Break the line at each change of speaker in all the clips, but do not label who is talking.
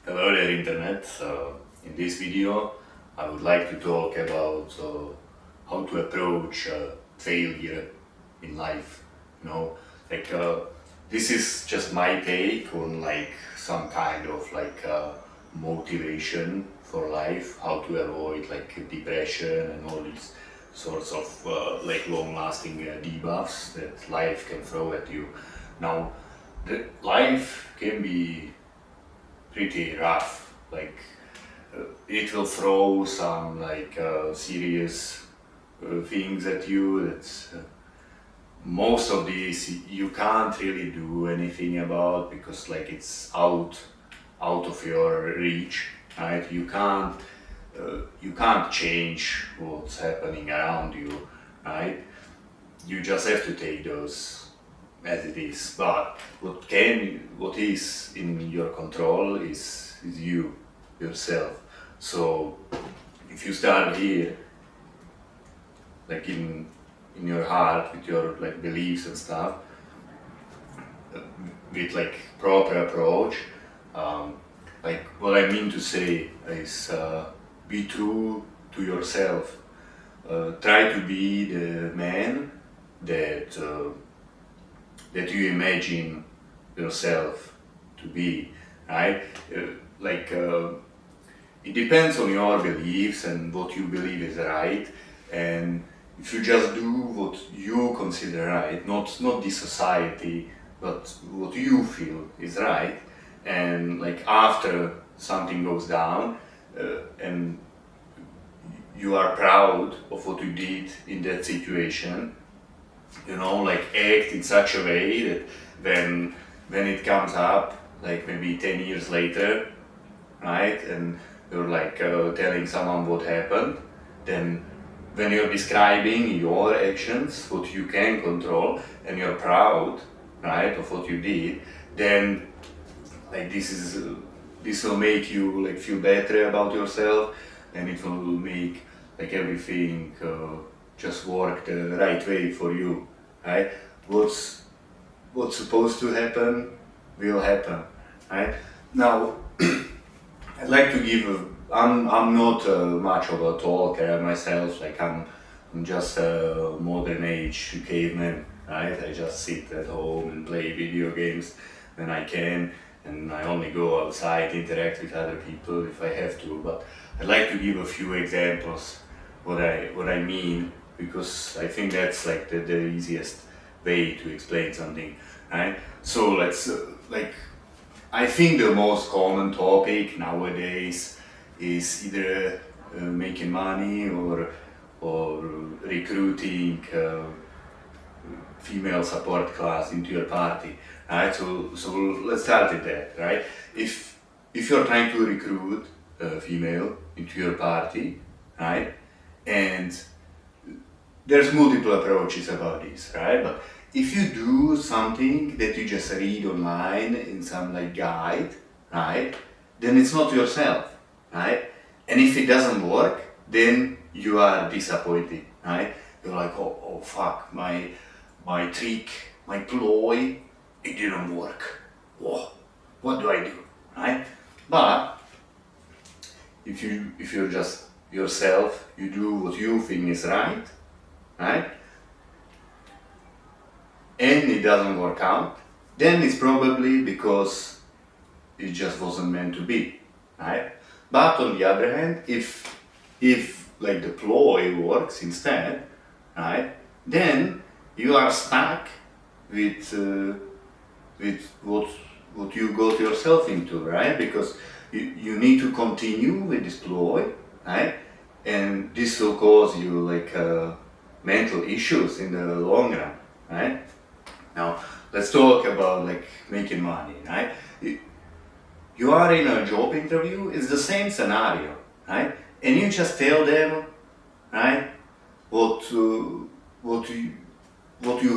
Hello there, Internet. In this video, I would like to talk about how to approach failure in life. You know, like this is just my take on like some kind of motivation for life, how to avoid like depression and all these sorts of long-lasting debuffs that life can throw at you. Now, the life can be pretty rough. It will throw some serious things at you. That's most of these you can't really do anything about because it's out of your reach, right? You can't change what's happening around you, right? You just have to take those as it is. But what is in your control is you yourself. So if you start here, like in your heart with your beliefs and stuff, with proper approach, what I mean to say is be true to yourself. Try to be the man that you imagine yourself to be, right? It depends on your beliefs and what you believe is right. And if you just do what you consider right, not the society, but what you feel is right, and after something goes down, and you are proud of what you did in that situation, act in such a way that when it comes up, maybe 10 years later, right, and you're telling someone what happened, then when you're describing your actions, what you can control, and you're proud, right, of what you did, then this will make you feel better about yourself, and it will make everything just work the right way for you, right? What's supposed to happen will happen, right? Now, I'd like to give I'm not much of a talker myself. I'm just a modern age caveman, right? I just sit at home and play video games when I can, and I only go outside, interact with other people if I have to. But I'd like to give a few examples what I mean, because I think that's the easiest way to explain something, right? So let's I think the most common topic nowadays is either making money or recruiting female support class into your party, right? So let's start with that, right? If you're trying to recruit a female into your party, right, and there's multiple approaches about this, right? But if you do something that you just read online in some guide, right, then it's not yourself, right? And if it doesn't work, then you are disappointed, right? You're like, oh fuck, my trick, my ploy, it didn't work. Oh, what do I do, right? But if you're just yourself, you do what you think is right, right? And it doesn't work out, then it's probably because it just wasn't meant to be, right? But on the other hand, if the ploy works instead, right, then you are stuck with what you got yourself into, right? Because you need to continue with this ploy, right? And this will cause you mental issues in the long run, right? Now, let's talk about making money, right? You are in a job interview, it's the same scenario, right? And you just tell them, right, what you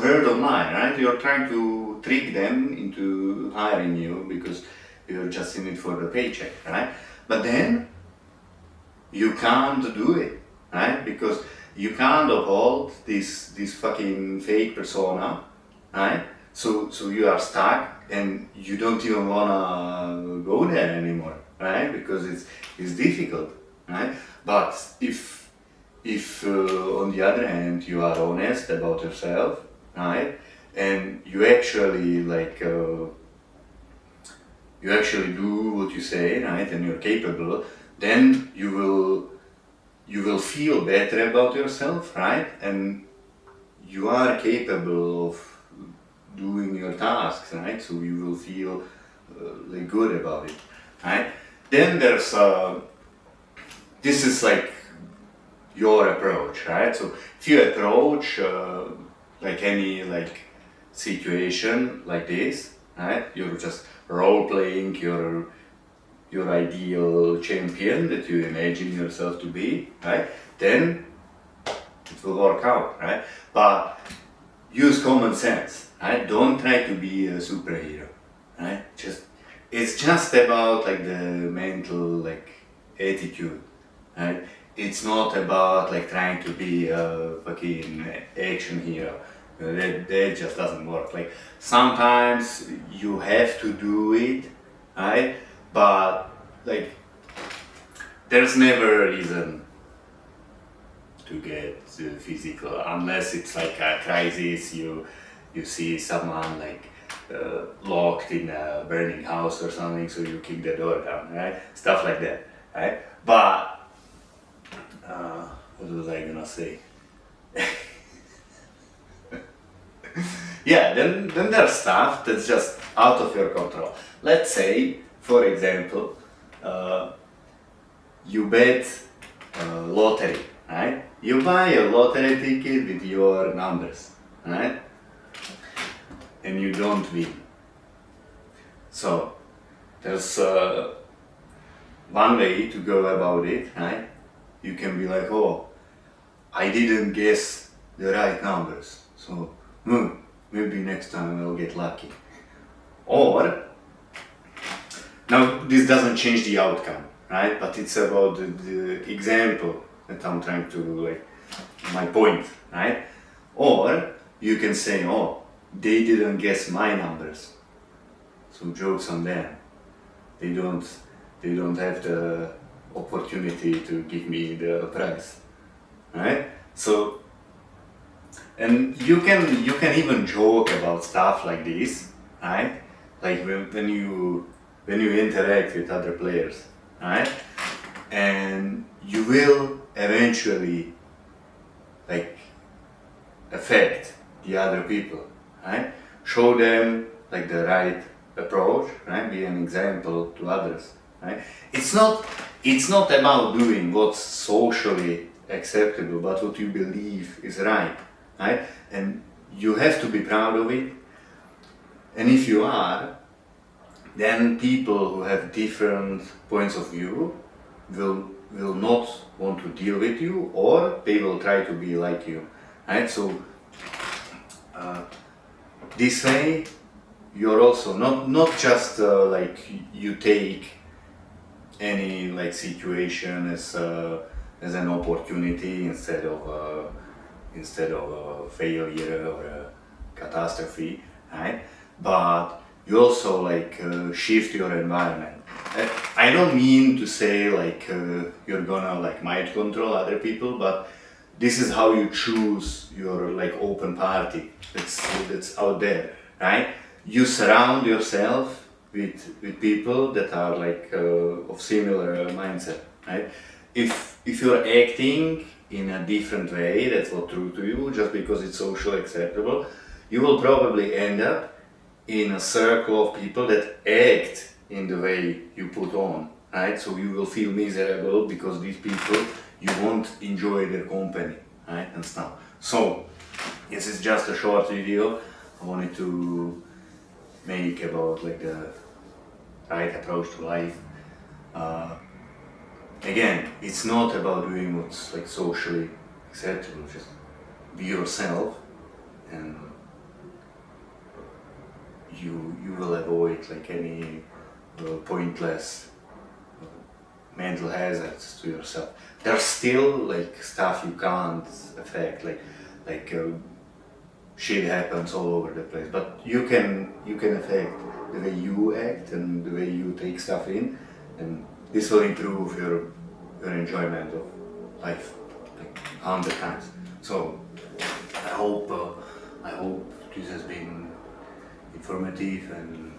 heard online, right? You're trying to trick them into hiring you because you're just in it for the paycheck, right? But then you can't do it, right? Because you can't uphold this fucking fake persona, right? So you are stuck and you don't even wanna go there anymore, right? Because it's difficult, right? But if on the other hand you are honest about yourself, right, and you actually you actually do what you say, right, and you're capable, then you will feel better about yourself, right, and you are capable of doing your tasks, right, so you will feel like good about it, right. Then there's this is like your approach, right? So if you approach like any like situation like this, right? You're just role playing your ideal champion that you imagine yourself to be, right? Then it will work out, right? But use common sense, right? Don't try to be a superhero, right? It's just about like the mental like attitude, right? It's not about like trying to be a fucking action hero. That just doesn't work. Like sometimes you have to do it, right? But like there's never a reason to get physical unless it's like a crisis. You see someone like locked in a burning house or something, so you kick the door down, right? Stuff like that, right? But what was I gonna say? Yeah, then there's stuff that's just out of your control. Let's say, for example, you bet lottery, right? You buy a lottery ticket with your numbers, right? And you don't win. So there's one way to go about it, right? You can be like, oh, I didn't guess the right numbers, so maybe next time I'll get lucky. Or, now this doesn't change the outcome, right? But it's about the example that I'm trying to, like, my point, right? Or you can say, oh, they didn't guess my numbers, so joke's on them. They don't have the opportunity to give me the prize, right? So, and you can even joke about stuff like this, right? Like when you interact with other players, right? And you will eventually like affect the other people, right? Show them like the right approach, right? Be an example to others, right? It's not about doing what's socially acceptable, but what you believe is right, right? And you have to be proud of it. And if you are, then people who have different points of view will not want to deal with you, or they will try to be like you, right? So this way you're also not just like you take any like situation as an opportunity instead of a failure or a catastrophe, right? But you also like shift your environment. I don't mean to say like you're gonna like mind control other people, but this is how you choose your like open party that's out there, right? You surround yourself with people that are like of similar mindset, right? If you're acting in a different way that's not true to you just because it's socially acceptable, you will probably end up in a circle of people that act in the way you put on, right? So you will feel miserable because these people, you won't enjoy their company, right? And stuff. So this is just a short video I wanted to make about like the right approach to life. Again, it's not about doing what's like socially acceptable, just be yourself, and you will avoid like any pointless mental hazards to yourself. There's still like stuff you can't affect, like shit happens all over the place. But you can affect the way you act and the way you take stuff in, and this will improve your enjoyment of life like 100 times. So I hope this has been informative and